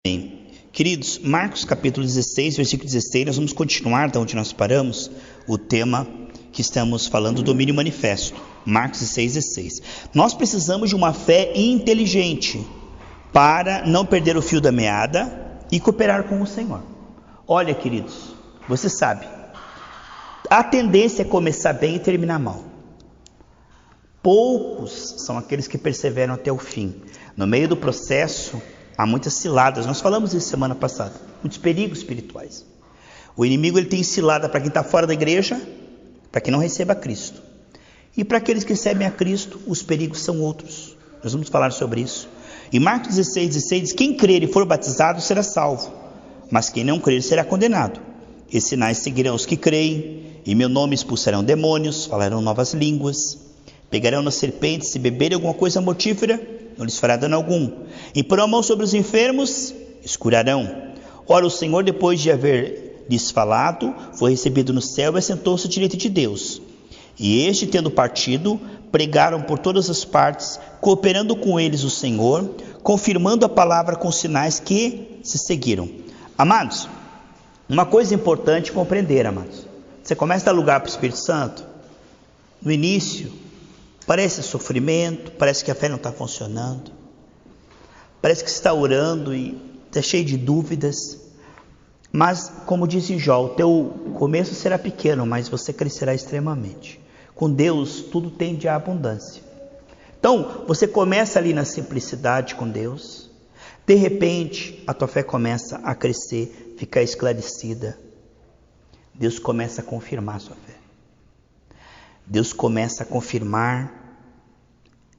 Bem, queridos, Marcos capítulo 16, versículo 16, nós vamos continuar da onde nós paramos, o tema que estamos falando, domínio manifesto, Marcos 16, 16. Nós precisamos de uma fé inteligente para não perder o fio da meada e cooperar com o Senhor. Olha, queridos, você sabe, a tendência é começar bem e terminar mal. Poucos são aqueles que perseveram até o fim. No meio do processo, há muitas ciladas. Nós falamos isso semana passada. Muitos perigos espirituais. O inimigo ele tem cilada para quem está fora da igreja, para quem não receba Cristo. E para aqueles que recebem a Cristo, os perigos são outros. Nós vamos falar sobre isso. Em Marcos 16, 16 diz: quem crer e for batizado será salvo, mas quem não crer será condenado. E sinais seguirão os que creem. Em meu nome expulsarão demônios, falarão novas línguas, pegarão nas serpentes, se beberem alguma coisa mortífera, não lhes fará dano algum. E porão a mão sobre os enfermos, os curarão. Ora, o Senhor, depois de haver lhes falado, foi recebido no céu e assentou-se à direita de Deus. E este, tendo partido, pregaram por todas as partes, cooperando com eles o Senhor, confirmando a palavra com sinais que se seguiram. Amados, uma coisa importante compreender, amados. Você começa a dar lugar para o Espírito Santo, no início, parece sofrimento, parece que a fé não está funcionando, parece que você está orando e está cheio de dúvidas, mas como diz em Jó, o teu começo será pequeno, mas você crescerá extremamente. Com Deus tudo tende à abundância. Então você começa ali na simplicidade com Deus, de repente a tua fé começa a crescer, ficar esclarecida. Deus começa a confirmar a sua fé. Deus começa a confirmar.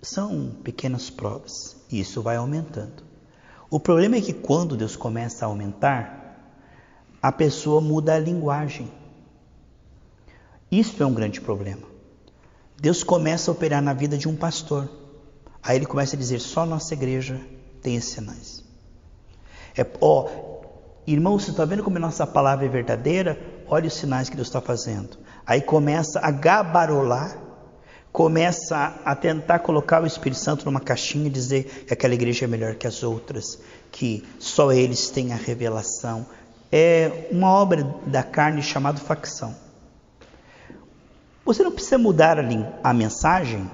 São pequenas provas e isso vai aumentando. O problema é que quando Deus começa a aumentar, a pessoa muda a linguagem. Isso é um grande problema. Deus começa a operar na vida de um pastor. Aí ele começa a dizer: só nossa igreja tem esses sinais. Irmão, você está vendo como a nossa palavra é verdadeira? Olha os sinais que Deus está fazendo. Aí começa a gabarolar, começa a tentar colocar o Espírito Santo numa caixinha e dizer que aquela igreja é melhor que as outras, que só eles têm a revelação. É uma obra da carne chamada facção. Você não precisa mudar a mensagem,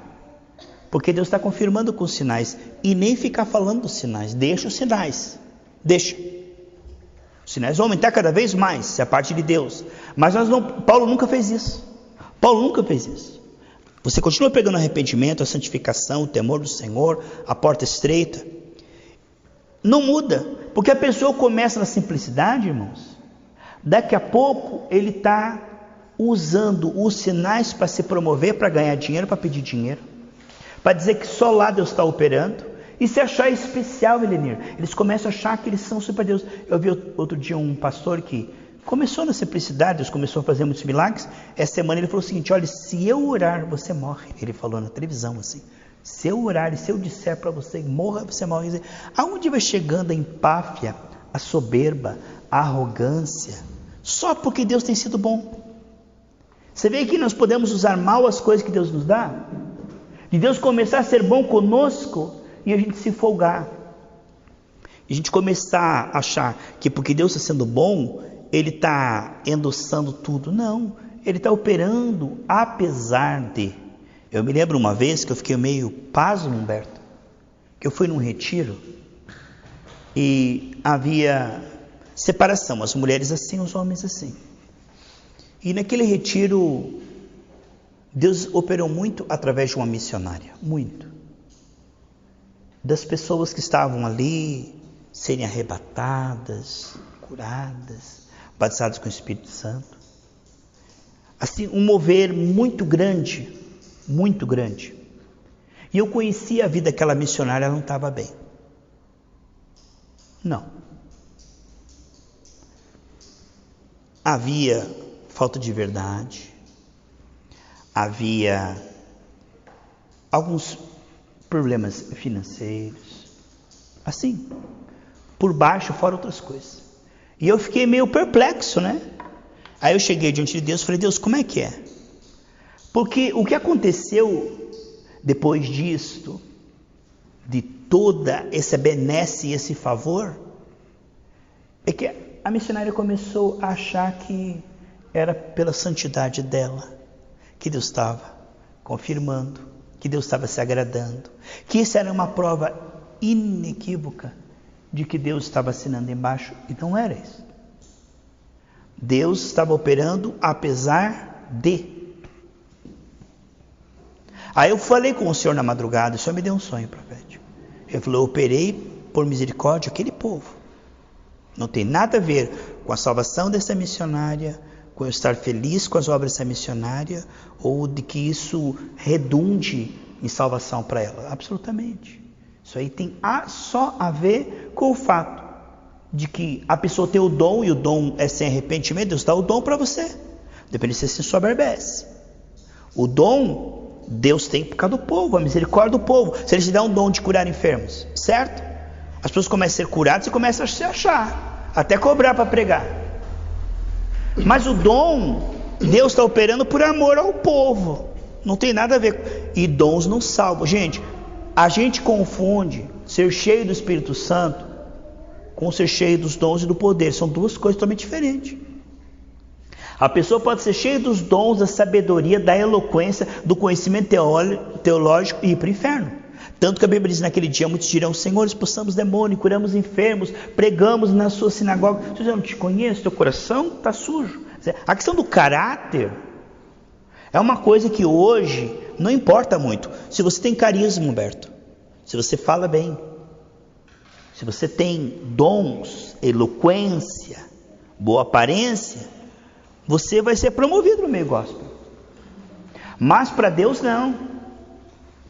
porque Deus está confirmando com os sinais, e nem ficar falando dos sinais. Deixa os sinais, deixa. Os sinais vão aumentar cada vez mais, se é a parte de Deus. Mas Paulo nunca fez isso. Paulo nunca fez isso. Você continua pegando o arrependimento, a santificação, o temor do Senhor, a porta estreita. Não muda, porque a pessoa começa na simplicidade, irmãos. Daqui a pouco ele está usando os sinais para se promover, para ganhar dinheiro, para pedir dinheiro, para dizer que só lá Deus está operando. E se achar especial, Elenir, eles começam a achar que eles são super Deus. Eu vi outro dia um pastor que começou na simplicidade, Deus começou a fazer muitos milagres. Essa semana ele falou o seguinte: olha, se eu orar, você morre. Ele falou na televisão assim: se eu orar e se eu disser para você morra, você morre. Aonde vai chegando a empáfia, a soberba, a arrogância, só porque Deus tem sido bom? Você vê que nós podemos usar mal as coisas que Deus nos dá? De Deus começar a ser bom conosco e a gente se folgar. E a gente começar a achar que porque Deus está sendo bom, Ele está endossando tudo. Não, Ele está operando apesar de. Eu me lembro uma vez que eu fiquei meio pasmo, Humberto, que eu fui num retiro e havia separação, as mulheres assim, os homens assim. E naquele retiro, Deus operou muito através de uma missionária, muito. Das pessoas que estavam ali serem arrebatadas, curadas, batizadas com o Espírito Santo. Assim, um mover muito grande, muito grande. E eu conheci a vida daquela missionária, ela não estava bem. Não. Havia falta de verdade, havia alguns problemas financeiros, assim, por baixo, fora outras coisas. E eu fiquei meio perplexo, né? Aí eu cheguei diante de Deus e falei: Deus, como é que é? Porque o que aconteceu depois disto, de toda essa benesse e esse favor, É que a missionária começou a achar que era pela santidade dela que Deus estava confirmando, que Deus estava se agradando, que isso era uma prova inequívoca de que Deus estava assinando embaixo, e não era isso. Deus estava operando apesar de. Aí eu falei com o Senhor na madrugada, o Senhor me deu um sonho profético. Ele falou: eu operei por misericórdia aquele povo. Não tem nada a ver com a salvação dessa missionária, com eu estar feliz com as obras dessa missionária, ou de que isso redunde em salvação para ela. Absolutamente. Isso aí tem só a ver com o fato de que a pessoa tem o dom, e o dom é sem arrependimento. Deus dá o dom para você, depende se você soberbece. O dom Deus tem por causa do povo, a misericórdia do povo. Se Ele te dá um dom de curar enfermos, certo? As pessoas começam a ser curadas e começam a se achar, até cobrar para pregar. Mas o dom, Deus está operando por amor ao povo, não tem nada a ver. E dons não salvam. Gente, a gente confunde ser cheio do Espírito Santo com ser cheio dos dons e do poder. São duas coisas totalmente diferentes. A pessoa pode ser cheia dos dons, da sabedoria, da eloquência, do conhecimento teológico e ir para o inferno. Tanto que a Bíblia diz: naquele dia muitos dirão: Senhor, expulsamos demônios, curamos enfermos, pregamos na sua sinagoga. Se eu não te conheço, teu coração está sujo. A questão do caráter é uma coisa que hoje não importa muito. Se você tem carisma, Humberto, se você fala bem, se você tem dons, eloquência, boa aparência, você vai ser promovido no meio gospel. Mas para Deus não.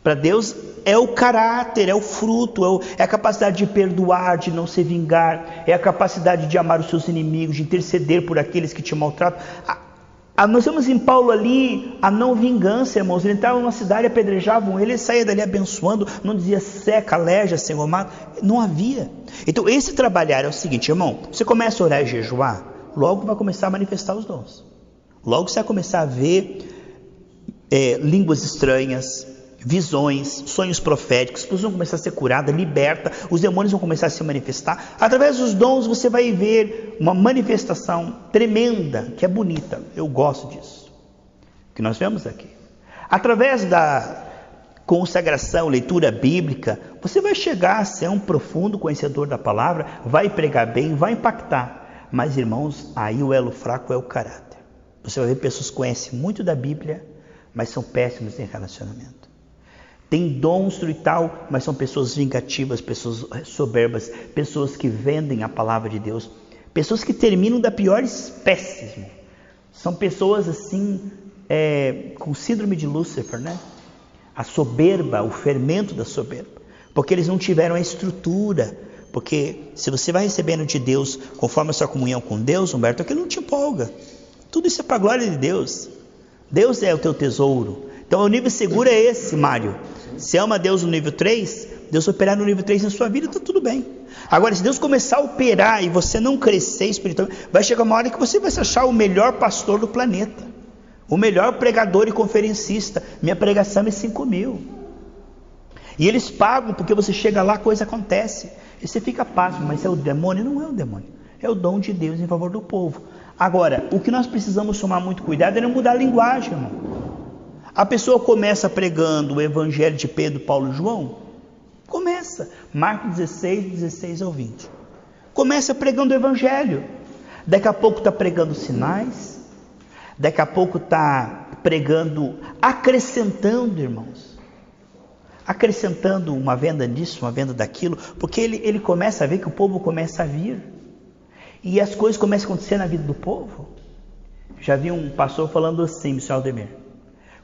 Para Deus é o caráter, é o fruto, é a capacidade de perdoar, de não se vingar, é a capacidade de amar os seus inimigos, de interceder por aqueles que te maltratam. Nós vemos em Paulo ali a não vingança, irmãos. Ele entrava numa cidade, apedrejavam ele saía dali abençoando, não dizia seca, aleja, Senhor amado. Não havia. Então esse trabalhar é o seguinte, irmão: você começa a orar e jejuar, logo vai começar a manifestar os dons. Logo você vai começar a ver línguas estranhas, visões, sonhos proféticos, as pessoas vão começar a ser curadas, libertas, os demônios vão começar a se manifestar. Através dos dons você vai ver uma manifestação tremenda, que é bonita. Eu gosto disso, que nós vemos aqui. Através da consagração, leitura bíblica, você vai chegar a ser um profundo conhecedor da palavra, vai pregar bem, vai impactar. Mas, irmãos, aí o elo fraco é o caráter. Você vai ver pessoas que conhecem muito da Bíblia, mas são péssimos em relacionamento. Tem dons e tal, mas são pessoas vingativas, pessoas soberbas, pessoas que vendem a palavra de Deus, pessoas que terminam da pior espécie, irmão. São pessoas assim, com síndrome de Lúcifer, né? A soberba, o fermento da soberba, porque eles não tiveram a estrutura. Porque se você vai recebendo de Deus conforme a sua comunhão com Deus, Humberto, aquilo não te empolga. Tudo isso é para a glória de Deus. Deus é o teu tesouro. Então o nível seguro é esse, Mário. Se ama Deus no nível 3, Deus operar no nível 3 na sua vida, está tudo bem. Agora, se Deus começar a operar e você não crescer espiritualmente, vai chegar uma hora que você vai se achar o melhor pastor do planeta, o melhor pregador e conferencista. Minha pregação é 5.000. E eles pagam porque você chega lá, a coisa acontece. E você fica pasmo, mas é o demônio? Não é o demônio. É o dom de Deus em favor do povo. Agora, o que nós precisamos tomar muito cuidado é não mudar a linguagem, irmão. A pessoa começa pregando o evangelho de Pedro, Paulo e João. Começa. Marcos 16, 16 ao 20. Começa pregando o evangelho. Daqui a pouco está pregando sinais. Daqui a pouco está pregando, acrescentando, irmãos. Acrescentando uma venda disso, uma venda daquilo. Porque ele começa a ver que o povo começa a vir. E as coisas começam a acontecer na vida do povo. Já vi um pastor falando assim, Mr. Aldemir: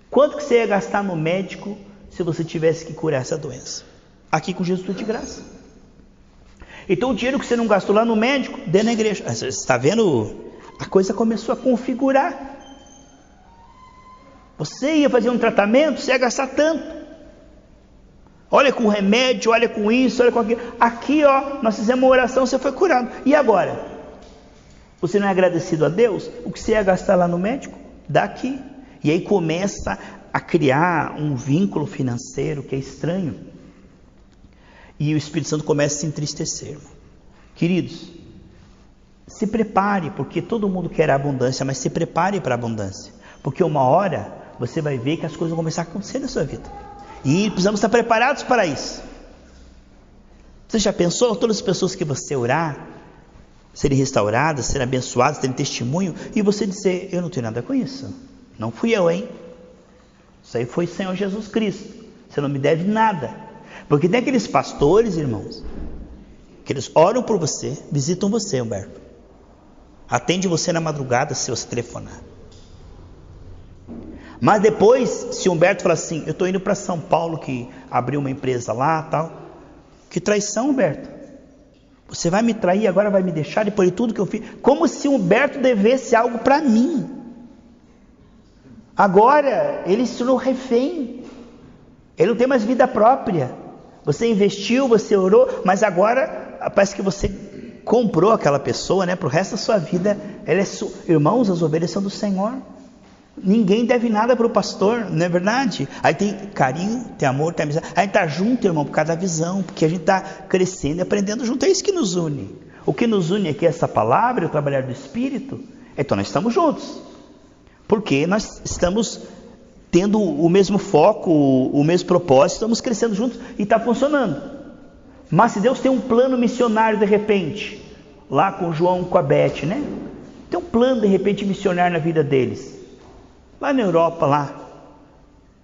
quanto que você ia gastar no médico se você tivesse que curar essa doença? Aqui com Jesus tudo de graça. Então o dinheiro que você não gastou lá no médico, dê na igreja. Você está vendo? A coisa começou a configurar. Você ia fazer um tratamento, você ia gastar tanto. Olha com remédio, olha com isso, olha com aquilo. Aqui, ó, nós fizemos uma oração, você foi curado. E agora? Você não é agradecido a Deus? O que você ia gastar lá no médico? Dá aqui. E aí começa a criar um vínculo financeiro que é estranho. E o Espírito Santo começa a se entristecer, irmão. Queridos, se prepare, porque todo mundo quer a abundância, mas se prepare para a abundância, porque uma hora você vai ver que as coisas vão começar a acontecer na sua vida, e precisamos estar preparados para isso. Você já pensou todas as pessoas que você orar, serem restauradas, serem abençoadas, terem testemunho, e você dizer, eu não tenho nada com isso, não fui eu, hein? Isso aí foi o Senhor Jesus Cristo, você não me deve nada. Porque tem aqueles pastores, irmãos, que eles oram por você, visitam você, Humberto, atende você na madrugada se você telefonar. Mas depois, se Humberto falar assim, eu estou indo para São Paulo, que abriu uma empresa lá, tal, que traição, Humberto, você vai me trair, agora vai me deixar depois de tudo que eu fiz, como se Humberto devesse algo para mim. Agora ele se tornou refém, ele não tem mais vida própria. Você investiu, você orou, mas agora parece que você comprou aquela pessoa, né? Para o resto da sua vida, ela é irmãos, as ovelhas são do Senhor. Ninguém deve nada para o pastor, não é verdade? Aí tem carinho, tem amor, tem amizade. Aí está junto, irmão, por causa da visão, porque a gente está crescendo e aprendendo junto. É isso que nos une. O que nos une aqui é essa palavra, o trabalhar do Espírito. Então nós estamos juntos, porque nós estamos tendo o mesmo foco, o mesmo propósito, estamos crescendo juntos e está funcionando. Mas se Deus tem um plano missionário de repente, lá com João, com a Beth, né? Tem um plano de repente missionário na vida deles, lá na Europa, lá.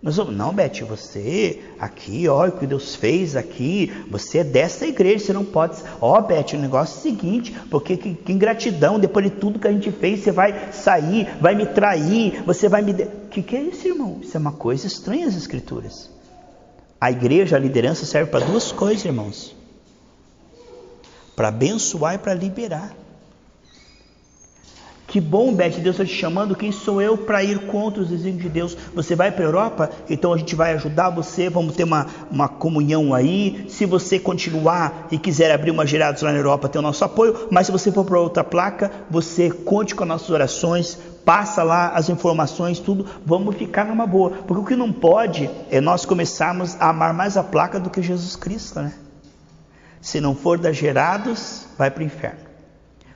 Nós vamos, não, Beth, você aqui, ó, o que Deus fez aqui, você é dessa igreja, você não pode, ó, Beth, o negócio é o seguinte, porque que ingratidão, depois de tudo que a gente fez, você vai sair, vai me trair, você vai me... Que é isso, irmão? Isso é uma coisa estranha as Escrituras. A igreja, a liderança serve para duas coisas, irmãos, para abençoar e para liberar. Que bom, Beth, Deus está te chamando, quem sou eu para ir contra os desígnios de Deus? Você vai para a Europa? Então a gente vai ajudar você, vamos ter uma comunhão aí. Se você continuar e quiser abrir uma Gerados lá na Europa, tem o nosso apoio, mas se você for para outra placa, você conte com as nossas orações, passa lá as informações, tudo, vamos ficar numa boa. Porque o que não pode é nós começarmos a amar mais a placa do que Jesus Cristo, né? Se não for da Gerados, vai para o inferno.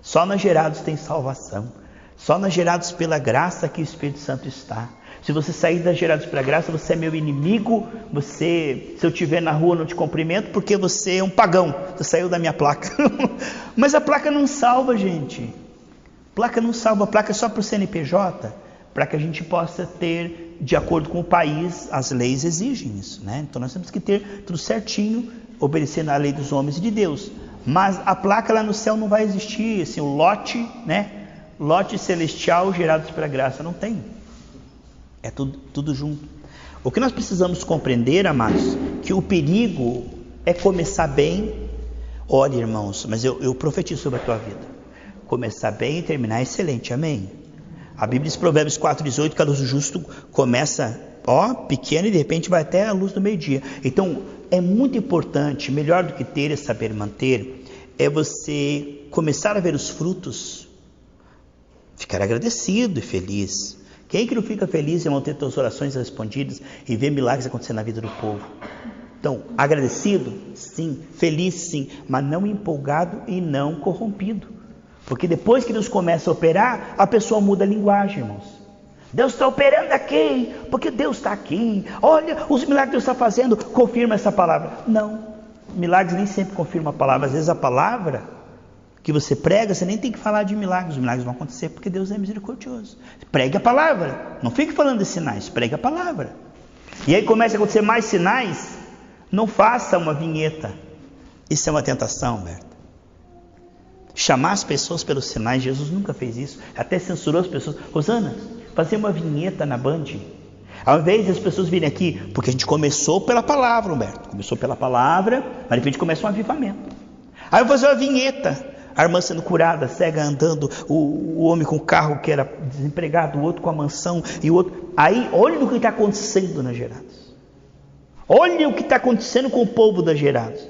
Só na Gerados tem salvação. Só nas Gerados pela graça que o Espírito Santo está. Se você sair das Gerados pela graça, você é meu inimigo. Se eu estiver na rua, não te cumprimento, porque você é um pagão. Você saiu da minha placa. Mas a placa não salva, gente. Placa não salva. A placa é só para o CNPJ, para que a gente possa ter, de acordo com o país, as leis exigem isso, né? Então nós temos que ter tudo certinho, obedecendo à lei dos homens e de Deus. Mas a placa lá no céu não vai existir, assim, o lote, né? Lote celestial Gerados pela graça, não tem. É tudo junto. O que nós precisamos compreender, amados, que o perigo é começar bem. Olha, irmãos, mas eu profetizo sobre a tua vida. Começar bem e terminar excelente, amém? A Bíblia diz, Provérbios 4,18, que a luz do justo começa, pequena e de repente vai até a luz do meio-dia. Então, é muito importante, melhor do que ter é saber manter, é você começar a ver os frutos, ficar agradecido e feliz. Quem que não fica feliz em não ter suas orações respondidas e ver milagres acontecendo na vida do povo? Então, agradecido, sim, feliz, sim, mas não empolgado e não corrompido. Porque depois que Deus começa a operar, a pessoa muda a linguagem, irmãos. Deus está operando aqui, porque Deus está aqui. Olha, os milagres que Deus está fazendo, confirma essa palavra. Não, milagres nem sempre confirmam a palavra. Às vezes a palavra que você prega, você nem tem que falar de milagres. Os milagres vão acontecer porque Deus é misericordioso. Pregue a palavra, não fique falando de sinais, pregue a palavra. E aí começa a acontecer mais sinais, não faça uma vinheta. Isso é uma tentação, Berta. Chamar as pessoas pelos sinais, Jesus nunca fez isso, até censurou as pessoas. Rosana, fazer uma vinheta na Band, ao invés das pessoas virem aqui, porque a gente começou pela palavra, Humberto, começou pela palavra, mas de repente começa um avivamento. Aí eu vou fazer uma vinheta, a irmã sendo curada, a cega andando, o homem com o carro que era desempregado, o outro com a mansão, e o outro, aí olha o que está acontecendo nas Gerados, olha o que está acontecendo com o povo das Gerados,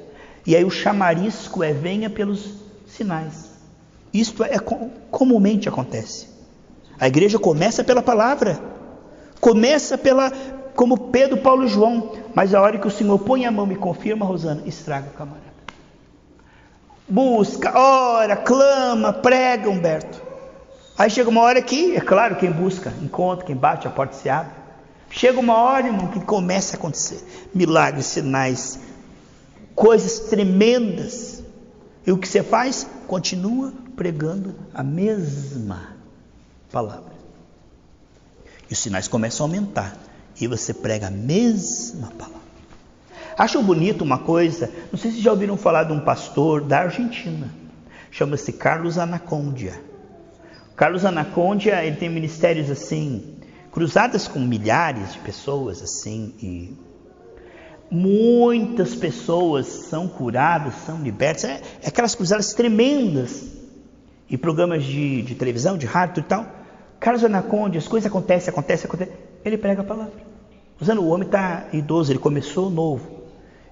e aí o chamarisco é venha pelos sinais. Isto comumente acontece. A igreja começa pela palavra, começa como Pedro, Paulo e João, mas a hora que o Senhor põe a mão e confirma, Rosana, estraga o camarada. busca, ora, clama, prega, Humberto. Aí chega uma hora que, é claro, quem busca, encontra, quem bate, a porta se abre. Chega uma hora, irmão, que começa a acontecer milagres, sinais, coisas tremendas. E o que você faz? Continua pregando a mesma palavra. E os sinais começam a aumentar. E você prega a mesma palavra. Acho bonito uma coisa, não sei se já ouviram falar de um pastor da Argentina. Chama-se Carlos Anacondia. Carlos Anacondia, ele tem ministérios assim, cruzadas com milhares de pessoas assim, e muitas pessoas são curadas, são libertas, aquelas cruzadas tremendas, e programas de televisão, de rádio e tal. Carlos Anacondia, as coisas acontecem, ele prega a palavra. O homem está idoso, ele começou novo,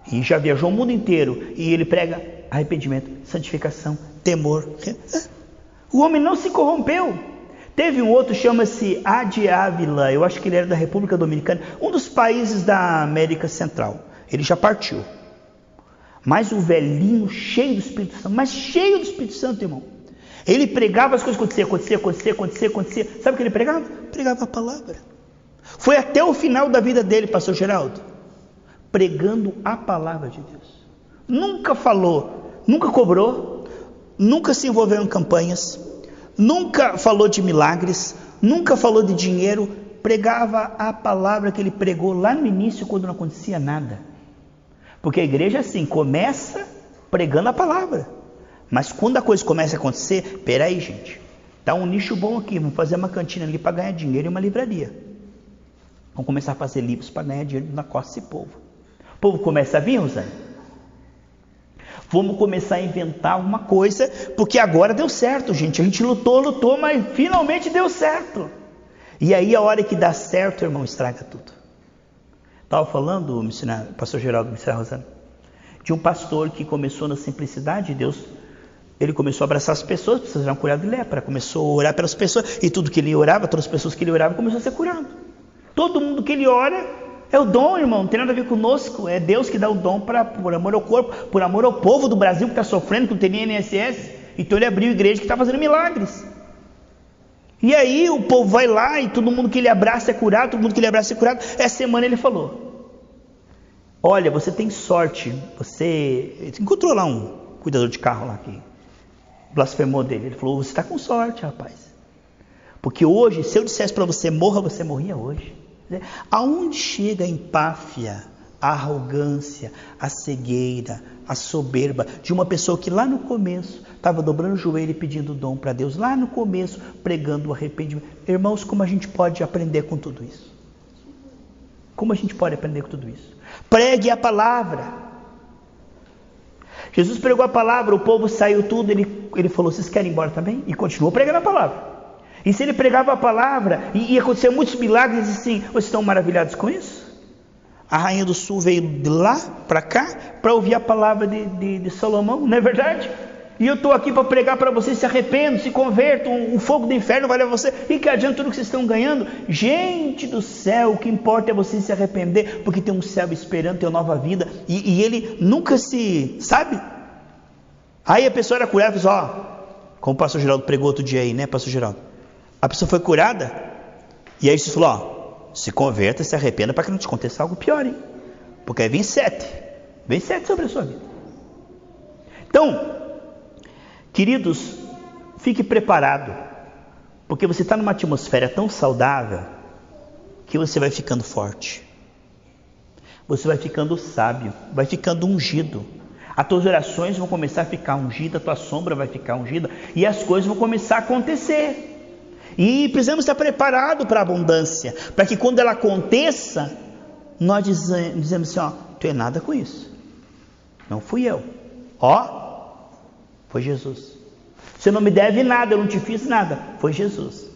e já viajou o mundo inteiro, e ele prega arrependimento, santificação, temor. O homem não se corrompeu. Teve um outro, chama-se Adi Ávila, eu acho que ele era da República Dominicana, um dos países da América Central. Ele já partiu. Mas o velhinho, cheio do Espírito Santo, mas cheio do Espírito Santo, irmão. Ele pregava, as coisas acontecia. Sabe o que ele pregava? Pregava a palavra. Foi até o final da vida dele, pastor Geraldo, pregando a palavra de Deus. Nunca falou, nunca cobrou, nunca se envolveu em campanhas, nunca falou de milagres, nunca falou de dinheiro, pregava a palavra que ele pregou lá no início, quando não acontecia nada. Porque a igreja assim, começa pregando a palavra, mas quando a coisa começa a acontecer, peraí gente, dá um nicho bom aqui, vamos fazer uma cantina ali para ganhar dinheiro e uma livraria. Vamos começar a fazer livros para ganhar dinheiro na costa desse povo. O povo começa a vir, Rosane? Vamos começar a inventar alguma coisa, porque agora deu certo, gente. A gente lutou, mas finalmente deu certo. E aí a hora que dá certo, irmão, estraga tudo. Estava falando, o missionário, pastor Geraldo, missionário Rosana, de um pastor que começou na simplicidade de Deus. Ele começou a abraçar as pessoas, as pessoas eram curadas de lepra, começou a orar pelas pessoas, e tudo que ele orava, todas as pessoas que ele orava, começou a ser curado. Todo mundo que ele ora, é o dom, irmão, não tem nada a ver conosco, é Deus que dá o dom por amor ao corpo, por amor ao povo do Brasil que está sofrendo, que não tem nem INSS, então ele abriu a igreja que está fazendo milagres. E aí o povo vai lá e todo mundo que ele abraça é curado, Essa semana ele falou, olha, você tem sorte, você encontrou lá um cuidador de carro lá que blasfemou dele, ele falou, você está com sorte, rapaz, porque hoje, se eu dissesse para você morra, você morria hoje. Aonde chega a empáfia, a arrogância, a cegueira, a soberba de uma pessoa que lá no começo estava dobrando o joelho e pedindo dom para Deus, lá no começo pregando o arrependimento. Irmãos, como a gente pode aprender com tudo isso? Como a gente pode aprender com tudo isso? Pregue a palavra. Jesus pregou a palavra, o povo saiu tudo, ele falou, vocês querem ir embora também? E continuou pregando a palavra. E se ele pregava a palavra, e acontecer muitos milagres, assim, vocês estão maravilhados com isso? A rainha do sul veio de lá para cá, para ouvir a palavra de Salomão, não é verdade? E eu estou aqui para pregar para vocês, se arrependam, se convertam, o fogo do inferno vai levar você, e que adianta tudo que vocês estão ganhando? Gente do céu, o que importa é vocês se arrepender, porque tem um céu esperando, tem uma nova vida, e ele nunca se, sabe? Aí a pessoa era curada e falou, ó, como o pastor Geraldo pregou outro dia aí, né, pastor Geraldo? A pessoa foi curada, e aí Jesus falou, ó, se converta, se arrependa para que não te aconteça algo pior, hein? Porque aí vem sete sobre a sua vida. Então, queridos, fique preparado, porque você está numa atmosfera tão saudável, que você vai ficando forte, você vai ficando sábio, vai ficando ungido, as tuas orações vão começar a ficar ungidas, a tua sombra vai ficar ungida, e as coisas vão começar a acontecer. E precisamos estar preparados para a abundância, para que quando ela aconteça, nós dizemos assim, ó, não tem nada com isso, não fui eu, ó, foi Jesus. Você não me deve nada, eu não te fiz nada, foi Jesus.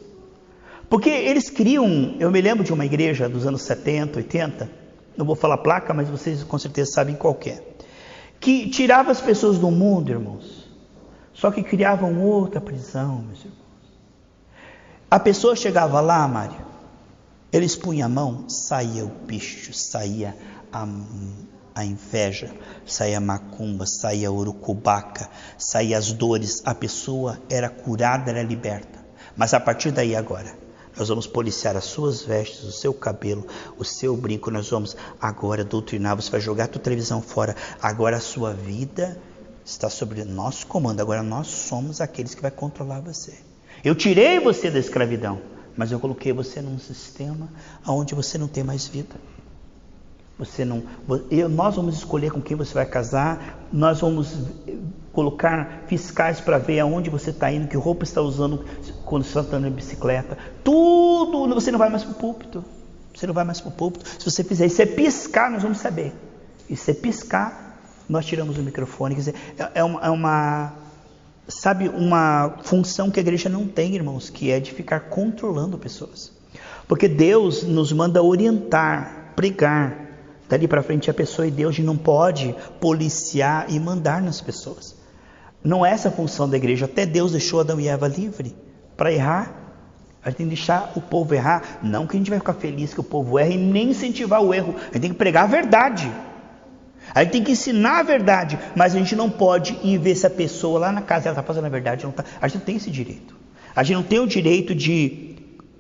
Porque eles criam, eu me lembro de uma igreja dos anos 70, 80, não vou falar placa, mas vocês com certeza sabem qual que é, que tirava as pessoas do mundo, irmãos, só que criavam outra prisão, meus irmãos. A pessoa chegava lá, Mário, eles punham a mão, saía o bicho, saía a inveja, saía a macumba, saía a urucubaca, saía as dores, a pessoa era curada, era liberta. Mas a partir daí agora, nós vamos policiar as suas vestes, o seu cabelo, o seu brinco, nós vamos agora doutrinar, você vai jogar a tua televisão fora, agora a sua vida está sob nosso comando, agora nós somos aqueles que vai controlar você. Eu tirei você da escravidão, mas eu coloquei você num sistema onde você não tem mais vida. Nós vamos escolher com quem você vai casar, nós vamos colocar fiscais para ver aonde você está indo, que roupa está usando quando você está andando em bicicleta, tudo, você não vai mais para o púlpito, se você fizer isso, você piscar, nós vamos saber, e se você piscar, nós tiramos o microfone, quer dizer, uma função que a igreja não tem, irmãos, que é de ficar controlando pessoas, porque Deus nos manda orientar, pregar. Dali para frente a pessoa e Deus não pode policiar e mandar nas pessoas. Não é essa a função da igreja. Até Deus deixou Adão e Eva livre para errar. A gente tem que deixar o povo errar. Não que a gente vai ficar feliz que o povo erre e nem incentivar o erro. A gente tem que pregar a verdade. A gente tem que ensinar a verdade. Mas a gente não pode ir ver se a pessoa lá na casa ela está fazendo a verdade. Não tá. A gente não tem esse direito. A gente não tem o direito de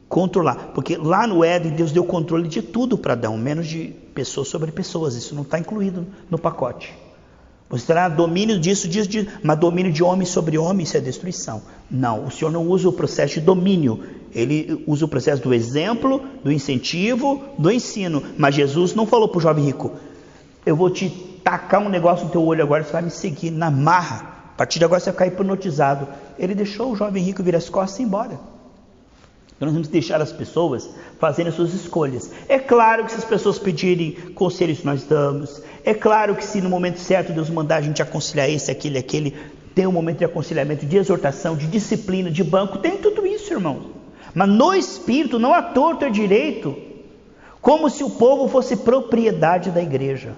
controlar, porque lá no Éden Deus deu controle de tudo para Adão, menos de pessoas sobre pessoas, isso não está incluído no pacote. Você terá domínio disso, mas domínio de homem sobre homem, isso é destruição. Não, o Senhor não usa o processo de domínio, Ele usa o processo do exemplo, do incentivo, do ensino, mas Jesus não falou para o jovem rico, eu vou te tacar um negócio no teu olho agora, você vai me seguir na marra, a partir de agora você vai ficar hipnotizado. Ele deixou o jovem rico virar as costas e ir embora. Então nós temos que deixar as pessoas fazerem as suas escolhas. É claro que se as pessoas pedirem conselhos, nós damos. É claro que se no momento certo Deus mandar a gente aconselhar esse, aquele, tem um momento de aconselhamento, de exortação, de disciplina, de banco, tem tudo isso, irmãos. Mas no Espírito, não à torto é direito, como se o povo fosse propriedade da igreja,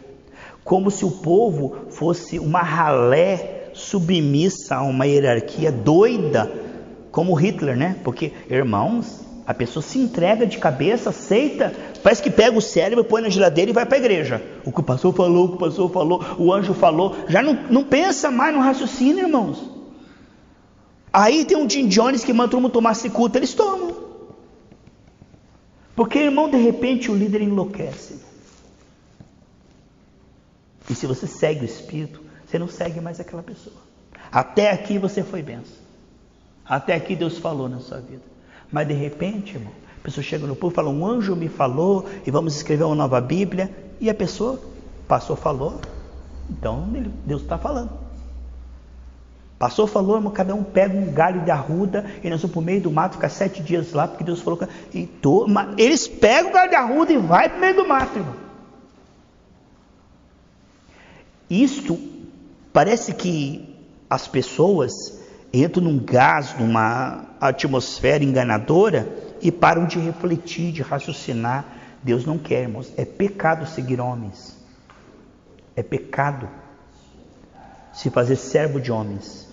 como se o povo fosse uma ralé submissa a uma hierarquia doida, como Hitler, né? Porque, irmãos, a pessoa se entrega de cabeça, aceita, parece que pega o cérebro, põe na geladeira e vai para a igreja. O que o pastor falou, o anjo falou, já não pensa mais no raciocínio, irmãos. Aí tem um Jim Jones que manda todo mundo tomar cicuta, eles tomam. Porque, irmão, de repente o líder enlouquece. E se você segue o Espírito, você não segue mais aquela pessoa. Até aqui você foi benção. Até aqui Deus falou na sua vida. Mas de repente, irmão, a pessoa chega no povo e fala, um anjo me falou e vamos escrever uma nova Bíblia. E a pessoa, pastor falou, então Deus está falando. Pastor falou, irmão, cada um pega um galho de arruda e nós vamos para o meio do mato, ficar 7 dias lá, porque Deus falou que... Eles pegam o galho de arruda e vai para o meio do mato, irmão. Isto parece que as pessoas entram num gás, numa atmosfera enganadora e param de refletir, de raciocinar. Deus não quer, irmãos. É pecado seguir homens. É pecado se fazer servo de homens.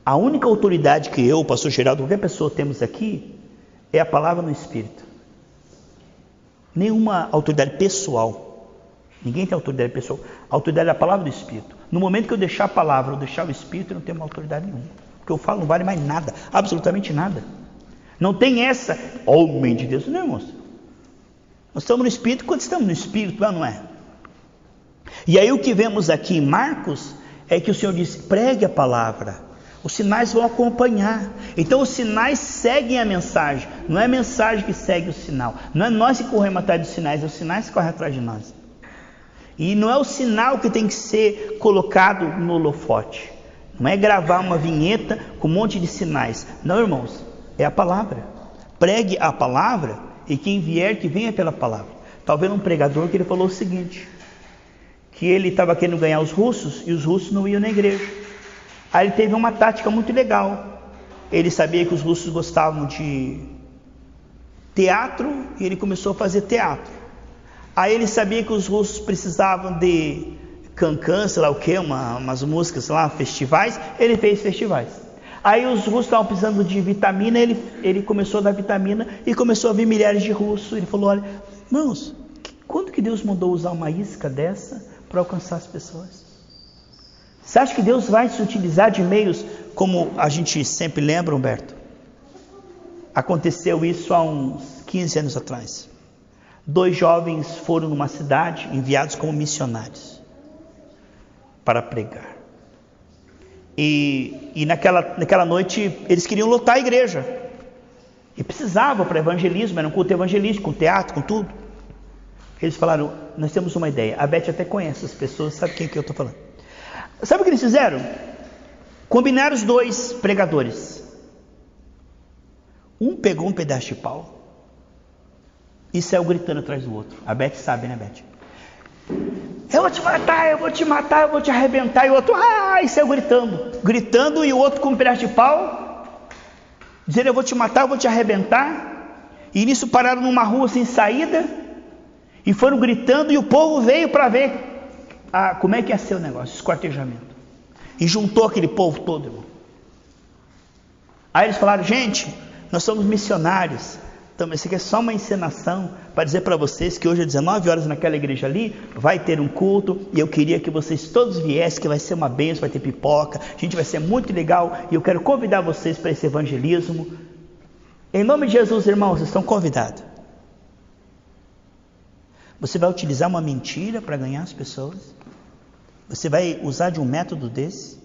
A única autoridade que eu, o pastor Geraldo, qualquer pessoa temos aqui, é a palavra no Espírito. Nenhuma autoridade pessoal. Ninguém tem autoridade pessoal. A autoridade é a palavra do Espírito. No momento que eu deixar a palavra, eu deixar o Espírito, eu não tenho uma autoridade nenhuma. O que eu falo não vale mais nada, absolutamente nada. Não tem essa, homem de Deus, não, irmãos. Nós estamos no Espírito, quando estamos no Espírito, não é? E aí o que vemos aqui em Marcos, é que o Senhor disse, pregue a palavra. Os sinais vão acompanhar. Então os sinais seguem a mensagem. Não é a mensagem que segue o sinal. Não é nós que corremos atrás dos sinais, é os sinais que correm atrás de nós. E não é o sinal que tem que ser colocado no holofote. Não é gravar uma vinheta com um monte de sinais. Não, irmãos, é a palavra. Pregue a palavra e quem vier, que venha pela palavra. Talvez um pregador que ele falou o seguinte, que ele estava querendo ganhar os russos e os russos não iam na igreja. Aí ele teve uma tática muito legal. Ele sabia que os russos gostavam de teatro e ele começou a fazer teatro. Aí ele sabia que os russos precisavam de cancan, sei lá o que, umas músicas lá, festivais, ele fez festivais. Aí os russos estavam precisando de vitamina, ele começou a dar vitamina e começou a vir milhares de russos. Ele falou, olha, irmãos, Quando que Deus mandou usar uma isca dessa para alcançar as pessoas? Você acha que Deus vai se utilizar de meios como a gente sempre lembra, Humberto? Aconteceu isso há uns 15 anos atrás. 2 jovens foram numa cidade enviados como missionários para pregar. E naquela noite eles queriam lotar a igreja. E precisavam para evangelismo, era um culto evangelístico, com teatro, com tudo. Eles falaram, nós temos uma ideia. A Beth até conhece as pessoas, sabe quem que eu estou falando. Sabe o que eles fizeram? Combinaram os 2 pregadores. Um pegou um pedaço de pau e saiu gritando atrás do outro. A Beth sabe, né, Beth? Eu vou te matar, eu vou te matar, eu vou te arrebentar. E o outro, e saiu gritando, e o outro com um pedaço de pau, dizendo, eu vou te matar, eu vou te arrebentar. E nisso pararam numa rua sem saída, e foram gritando, e o povo veio para ver como é que ia ser o negócio, esquartejamento. E juntou aquele povo todo, irmão. Aí eles falaram, gente, nós somos missionários. Então, isso aqui é só uma encenação para dizer para vocês que hoje às 19 horas naquela igreja ali vai ter um culto e eu queria que vocês todos viessem, que vai ser uma bênção, vai ter pipoca, a gente vai ser muito legal e eu quero convidar vocês para esse evangelismo. Em nome de Jesus, irmãos, vocês estão convidados. Você vai utilizar uma mentira para ganhar as pessoas? Você vai usar de um método desse?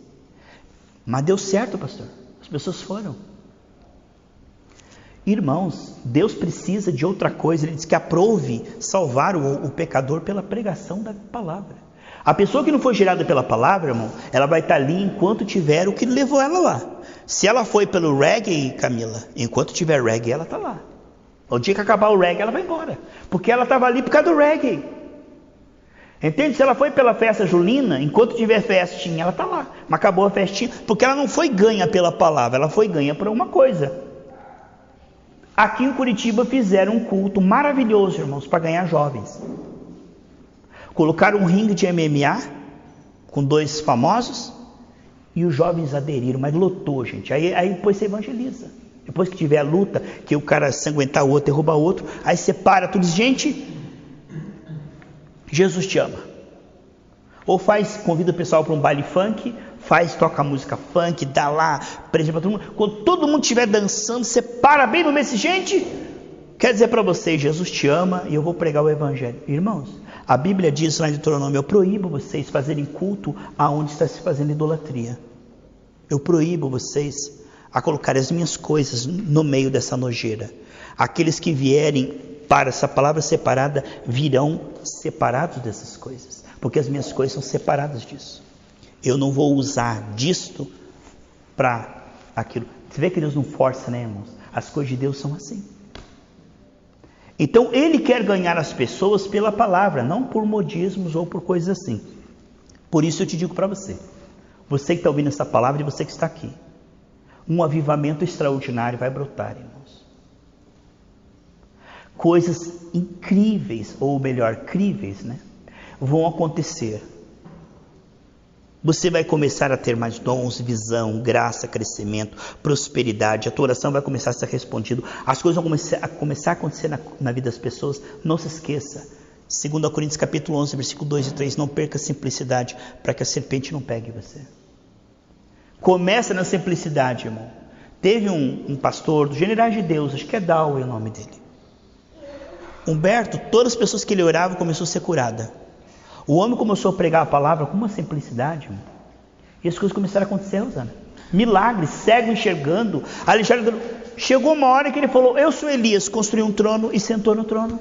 Mas deu certo, pastor. As pessoas foram. Irmãos, Deus precisa de outra coisa. Ele diz que aprove salvar o pecador pela pregação da palavra. A pessoa que não foi gerada pela palavra, irmão, ela vai estar ali enquanto tiver o que levou ela lá. Se ela foi pelo reggae, Camila, enquanto tiver reggae, ela está lá. O dia que acabar o reggae, ela vai embora. Porque ela estava ali por causa do reggae. Entende? Se ela foi pela festa julina, enquanto tiver festinha, ela está lá. Mas acabou a festinha, porque ela não foi ganha pela palavra, ela foi ganha por uma coisa. Aqui em Curitiba fizeram um culto maravilhoso, irmãos, para ganhar jovens. Colocaram um ringue de MMA com 2 famosos e os jovens aderiram, mas lotou, gente. Aí depois você evangeliza. Depois que tiver a luta, que o cara sanguentar o outro, derruba o outro, aí separa tudo. Gente, Jesus te ama. Ou convida o pessoal para um baile funk, toca música funk, dá lá, presente para todo mundo. Quando todo mundo estiver dançando, você para bem no meio desse gente. Quer dizer para vocês, Jesus te ama e eu vou pregar o evangelho. Irmãos, a Bíblia diz lá em Deuteronômio, eu proíbo vocês fazerem culto aonde está se fazendo idolatria. Eu proíbo vocês a colocar as minhas coisas no meio dessa nojeira. Aqueles que vierem para essa palavra separada, virão separados dessas coisas. Porque as minhas coisas são separadas disso. Eu não vou usar disto para aquilo. Você vê que Deus não força, né, irmãos? As coisas de Deus são assim. Então, Ele quer ganhar as pessoas pela palavra, não por modismos ou por coisas assim. Por isso eu te digo para você que está ouvindo essa palavra e você que está aqui, um avivamento extraordinário vai brotar, irmãos. Coisas incríveis, ou melhor, críveis, né, vão acontecer. Você vai começar a ter mais dons, visão, graça, crescimento, prosperidade. A tua oração vai começar a ser respondida. As coisas vão começar a acontecer na vida das pessoas. Não se esqueça. 2 Coríntios capítulo 11, versículo 2 e 3. Não perca a simplicidade para que a serpente não pegue você. Começa na simplicidade, irmão. Teve um pastor dos Generais de Deus, acho que é Dawei o nome dele. Humberto, todas as pessoas que ele orava começou a ser curada. O homem começou a pregar a palavra com uma simplicidade, irmão. E as coisas começaram a acontecer, Rosana. Milagres, cego enxergando. Alexandre, chegou uma hora que ele falou, eu sou Elias, construiu um trono e sentou no trono.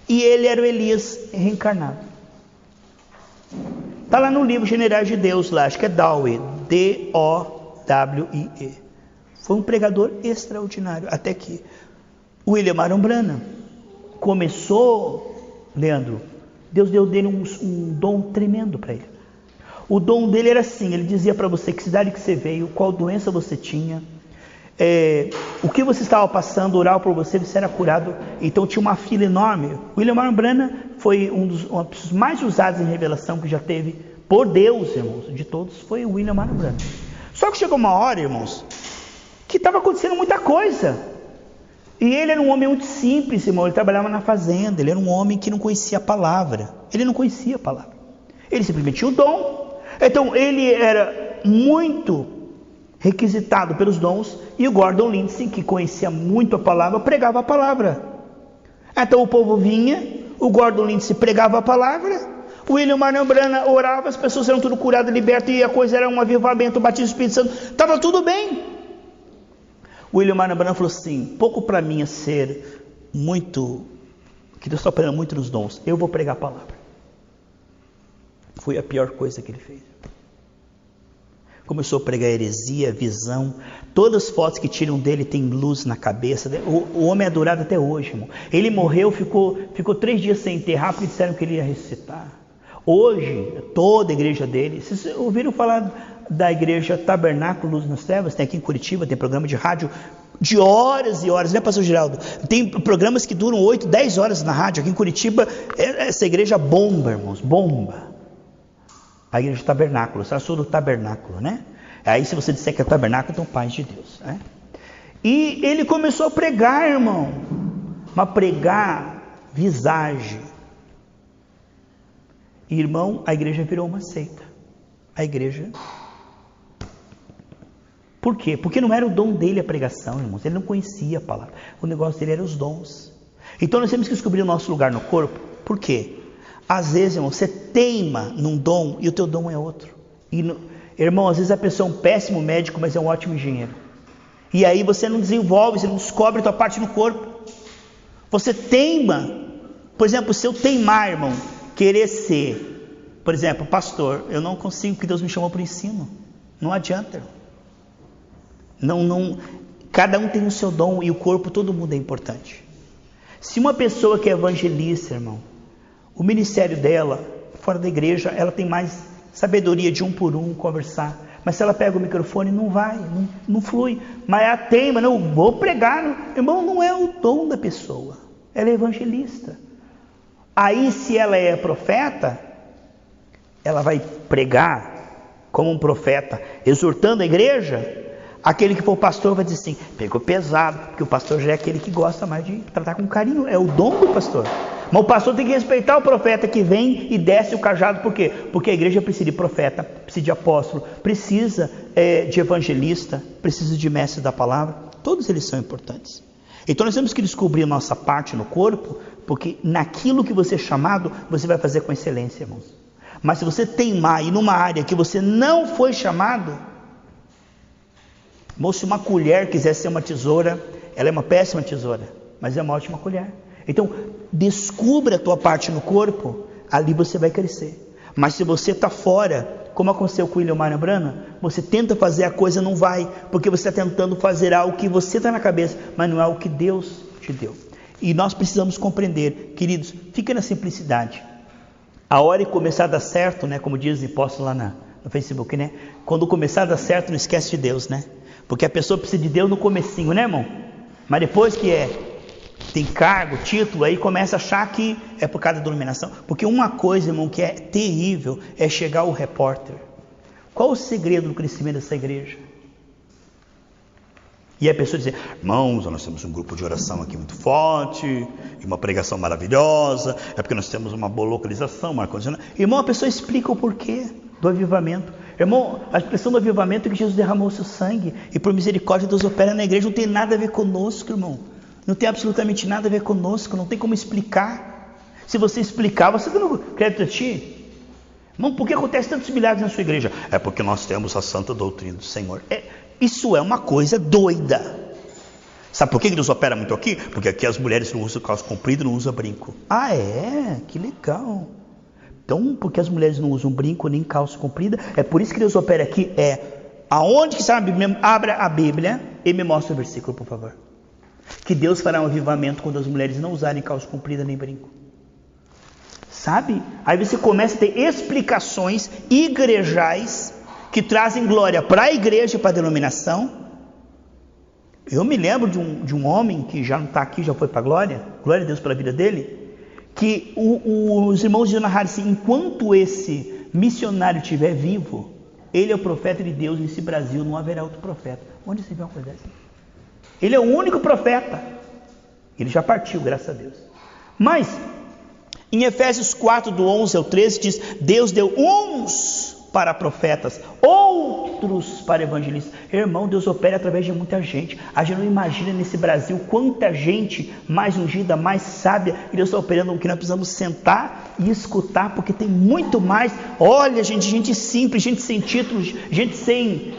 E ele era o Elias reencarnado. Está lá no livro Generais de Deus, lá, acho que é Dawei, D-O-W-I-E. Foi um pregador extraordinário, até que William Aaron Branham começou, Leandro, Deus deu dele um dom tremendo para ele. O dom dele era assim, ele dizia para você que cidade que você veio, qual doença você tinha, o que você estava passando, orava por você, você era curado. Então tinha uma fila enorme. William Aaron Branham foi um dos mais usados em revelação que já teve por Deus, irmãos, de todos, foi o William Aaron Branham. Só que chegou uma hora, irmãos, que estava acontecendo muita coisa. E ele era um homem muito simples, irmão. Ele trabalhava na fazenda. Ele era um homem que não conhecia a palavra. Ele não conhecia a palavra. Ele simplesmente tinha o dom. Então ele era muito requisitado pelos dons. E o Gordon Lindsay, que conhecia muito a palavra, pregava a palavra. Então o povo vinha, o Gordon Lindsay pregava a palavra, o William Marion Branham orava, as pessoas eram tudo curadas, libertas, e a coisa era um avivamento, o batismo do Espírito Santo, estava tudo bem. O William Marion Branham falou assim: pouco para mim é ser muito, que Deus está operando muito nos dons, eu vou pregar a palavra. Foi a pior coisa que ele fez. Começou a pregar heresia, visão. Todas as fotos que tiram dele tem luz na cabeça. O homem é adorado até hoje, irmão. Ele morreu, ficou 3 dias sem enterrar, porque disseram que ele ia ressuscitar. Hoje, toda a igreja dele, vocês ouviram falar da igreja Tabernáculo Luz nas Trevas? Tem aqui em Curitiba, tem programa de rádio de horas e horas, né, pastor Geraldo? Tem programas que duram 8, 10 horas na rádio. Aqui em Curitiba, essa igreja bomba, irmãos, bomba. A igreja de Tabernáculo, eu sou do Tabernáculo, né? Aí se você disser que é Tabernáculo, então paz de Deus, né? E ele começou a pregar, irmão, mas pregar visagem. E, irmão, a igreja virou uma seita. A igreja... Por quê? Porque não era o dom dele a pregação, irmãos. Ele não conhecia a palavra. O negócio dele era os dons. Então nós temos que descobrir o nosso lugar no corpo. Por quê? Às vezes, irmão, você teima num dom e o teu dom é outro. Irmão, às vezes a pessoa é um péssimo médico, mas é um ótimo engenheiro. E aí você não desenvolve, você não descobre a tua parte no corpo. Você teima. Por exemplo, se eu teimar, irmão, querer ser, por exemplo, pastor, eu não consigo, porque Deus me chamou para o ensino. Não adianta. Não, cada um tem o seu dom e o corpo, todo mundo é importante. Se uma pessoa que é evangelista, irmão, o ministério dela, fora da igreja, ela tem mais sabedoria de um por um conversar. Mas se ela pega o microfone, não vai, não flui. Mas a teima, não, vou pregar. Irmão, não é o dom da pessoa. Ela é evangelista. Aí, se ela é profeta, ela vai pregar como um profeta, exortando a igreja. Aquele que for pastor vai dizer assim: pegou pesado, porque o pastor já é aquele que gosta mais de tratar com carinho. É o dom do pastor. Mas o pastor tem que respeitar o profeta que vem e desce o cajado. Por quê? Porque a igreja precisa de profeta, precisa de apóstolo, precisa de evangelista, precisa de mestre da palavra. Todos eles são importantes. Então nós temos que descobrir a nossa parte no corpo, porque naquilo que você é chamado, você vai fazer com excelência, irmãos. Mas se você teimar e numa área que você não foi chamado, irmão, se uma colher quiser ser uma tesoura, ela é uma péssima tesoura, mas é uma ótima colher. Então, descubra a tua parte no corpo, ali você vai crescer. Mas se você está fora, como aconteceu com o William Marion Branham, você tenta fazer a coisa, não vai, porque você está tentando fazer algo que você está na cabeça, mas não é o que Deus te deu. E nós precisamos compreender, queridos, fica na simplicidade. A hora que começar a dar certo, né, como diz o apóstolo lá no Facebook, né? Quando começar a dar certo, não esquece de Deus, né? Porque a pessoa precisa de Deus no comecinho, né, irmão? Mas depois que tem cargo, título, aí começa a achar que é por causa da denominação. Porque uma coisa, irmão, que é terrível é chegar o repórter. Qual o segredo do crescimento dessa igreja? E a pessoa dizer: irmãos, nós temos um grupo de oração aqui muito forte, e uma pregação maravilhosa, é porque nós temos uma boa localização, uma condição. Irmão, a pessoa explica o porquê do avivamento. Irmão, a expressão do avivamento é que Jesus derramou o seu sangue, e por misericórdia Deus opera na igreja. Não tem nada a ver conosco, irmão. Não tem absolutamente nada a ver conosco, não tem como explicar. Se você explicar, você não acredita a ti? Irmão, por que acontece tantos milagres na sua igreja? É porque nós temos a santa doutrina do Senhor. Isso é uma coisa doida. Sabe por que Deus opera muito aqui? Porque aqui as mulheres não usam calça comprida, não usam brinco. Ah, é? Que legal. Então, porque as mulheres não usam brinco nem calça comprida, é por isso que Deus opera aqui. Aonde que está a Bíblia? Abra a Bíblia e me mostra o versículo, por favor. Que Deus fará um avivamento quando as mulheres não usarem calça comprida nem brinco. Sabe? Aí você começa a ter explicações igrejais que trazem glória para a igreja e para a denominação. Eu me lembro de um homem que já não está aqui, já foi para a glória a Deus pela vida dele, que os irmãos de narrar assim: enquanto esse missionário estiver vivo, ele é o profeta de Deus, nesse Brasil não haverá outro profeta. Onde você vê uma coisa dessa? Ele é o único profeta. Ele já partiu, graças a Deus. Mas, em Efésios 4, do 11 ao 13, diz: Deus deu uns para profetas, outros para evangelistas. Irmão, Deus opera através de muita gente. A gente não imagina nesse Brasil quanta gente mais ungida, mais sábia, e Deus está operando, o que nós precisamos sentar e escutar, porque tem muito mais. Olha, gente simples, gente sem títulos, gente sem...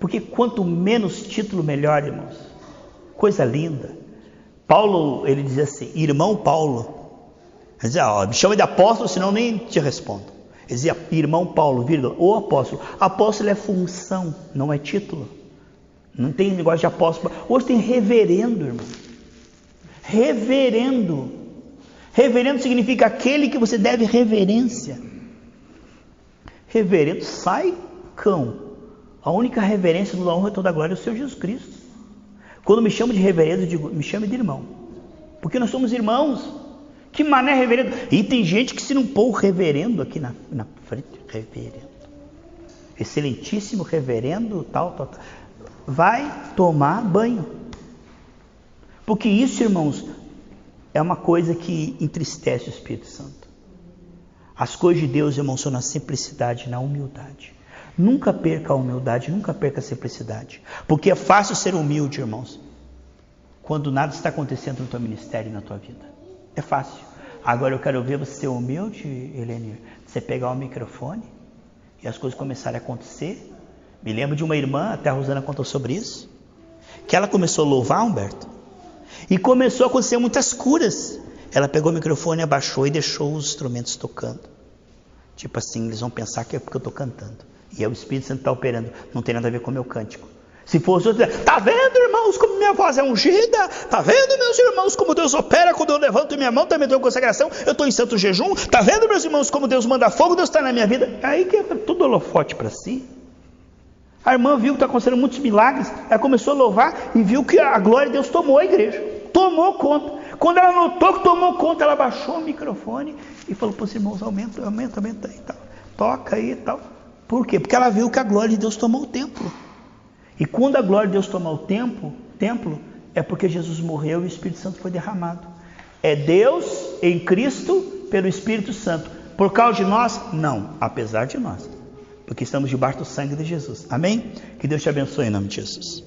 Porque quanto menos título, melhor, irmãos. Coisa linda. Paulo, ele dizia assim, irmão Paulo, ele dizia, me chama de apóstolo, senão nem te respondo. Ele dizia, irmão Paulo, vírgula, ou apóstolo. Apóstolo é função, não é título. Não tem negócio de apóstolo. Hoje tem reverendo, irmão. Reverendo. Reverendo significa aquele que você deve reverência. Reverendo, sai cão. A única reverência, toda honra e toda glória é o Senhor Jesus Cristo. Quando me chamo de reverendo, eu digo, me chame de irmão. Porque nós somos irmãos. Que mané reverendo. E tem gente que se não pôr o reverendo aqui na frente, reverendo, excelentíssimo reverendo, tal, vai tomar banho. Porque isso, irmãos, é uma coisa que entristece o Espírito Santo. As coisas de Deus, irmãos, são na simplicidade, na humildade. Nunca perca a humildade, nunca perca a simplicidade. Porque é fácil ser humilde, irmãos, quando nada está acontecendo no teu ministério e na tua vida. É fácil. Agora eu quero ver você ser humilde, Helene. Você pegar o microfone e as coisas começarem a acontecer. Me lembro de uma irmã, até a Rosana contou sobre isso, que ela começou a louvar, Humberto, e começou a acontecer muitas curas. Ela pegou o microfone, abaixou e deixou os instrumentos tocando. Tipo assim, eles vão pensar que é porque eu estou cantando. E é o Espírito Santo que está operando. Não tem nada a ver com o meu cântico. Se fosse outro, tá vendo, irmãos, como minha voz é ungida? Tá vendo, meus irmãos, como Deus opera quando eu levanto minha mão, também tenho consagração, eu estou em santo jejum? Tá vendo, meus irmãos, como Deus manda fogo, Deus está na minha vida? Aí que entra tudo holofote para si. A irmã viu que está acontecendo muitos milagres, ela começou a louvar e viu que a glória de Deus tomou a igreja, tomou conta. Quando ela notou que tomou conta, ela baixou o microfone e falou para os irmãos, aumenta aí, tal. Toca aí e tal. Por quê? Porque ela viu que a glória de Deus tomou o templo. E quando a glória de Deus tomar o templo, é porque Jesus morreu e o Espírito Santo foi derramado. É Deus em Cristo pelo Espírito Santo. Por causa de nós? Não, apesar de nós. Porque estamos debaixo do sangue de Jesus. Amém? Que Deus te abençoe em nome de Jesus.